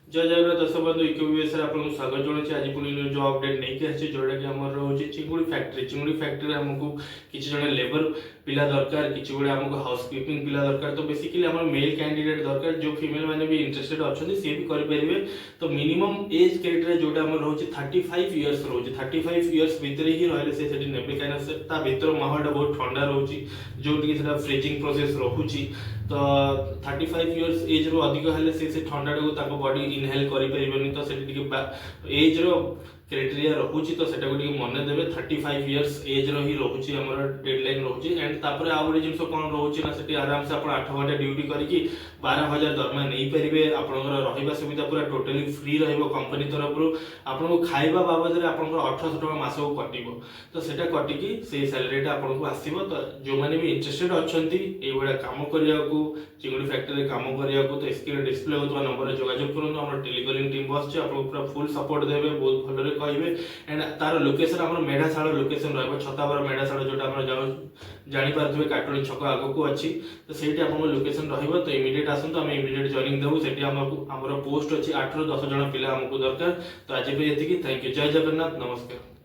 जय जगन्नाथ दर्शक बंधु इक्यूबीएस आपको स्वागत जनाऊँ आज पुणी जो अपडेट नहीं आसी जोटा कि आम रोचे चिंगुड़ी फैक्ट्री आमको किसी जन लेबर पिला दरकार किसी गुड़े आमको हाउस कीपिंग पिला दरकार तो बेसिकली आम मेल कैंडिडेट दरकार जो फीमेल मैंने भी इंटरेस्टेड अच्छा सी भी करेंगे तो मिनिमम एज क्राइटेरिया जोटा रोचे 35 इयर्स रोचे 35 इयर्स भितर ही रही से ने कहीं भितर माहौल बहुत ठंडा रोचे जो फ्रिजिंग प्रोसेस रोचे तो 35 इयर्स एज रो अधिक हेले से ठंडा को बॉडी इनहेल करें तो एज रो क्राइटेरिया रोचे तो सेटा मन देवे 35 इयर्स एज रो ही रोचे आमर डेडलाइन रोचे एंड तापर आ गोटे जिन कौन रोचे ना से आराम से आप 8 घंटा ड्यूटी करके 12,000 दरमा नहीं पारे आपंकर रहा सुविधा पूरा टोटाली फ्री कंपनी तरफ आपको खाଇବା बाबद आपंकर 1800 टका मास को कटिव तो सेटा कटिकी से सैलरीटा आपको आसो तो जो मैंने भी इंटरेस्टेड अच्छा ये काम करने को चिंगुड़ी फैक्ट्री काम करने को तो स्क्रीन डिस्प्ले होता नंबर जोगाजोग करूँ आम टेलीकॉलिंग टीम बस पूरा फुल सपोर्ट देवे बहुत भल कहे एंड तार लोकेशन आम मेढ़ाशाल लोकेशन रहा छताबर मेढ़ाशाल जोटा जापारे काटुणी छक आगक अच्छी तो सही आप लोकेशन रहा तो इमिडिएट आसतु आम इमिडिएट जॉइनिंग देवु से आमर पोस्ट अच्छी 8 ରୁ 10 जन पिला आमको दरकार तो आज भी ये थैंक यू जय जगन्नाथ नमस्कार।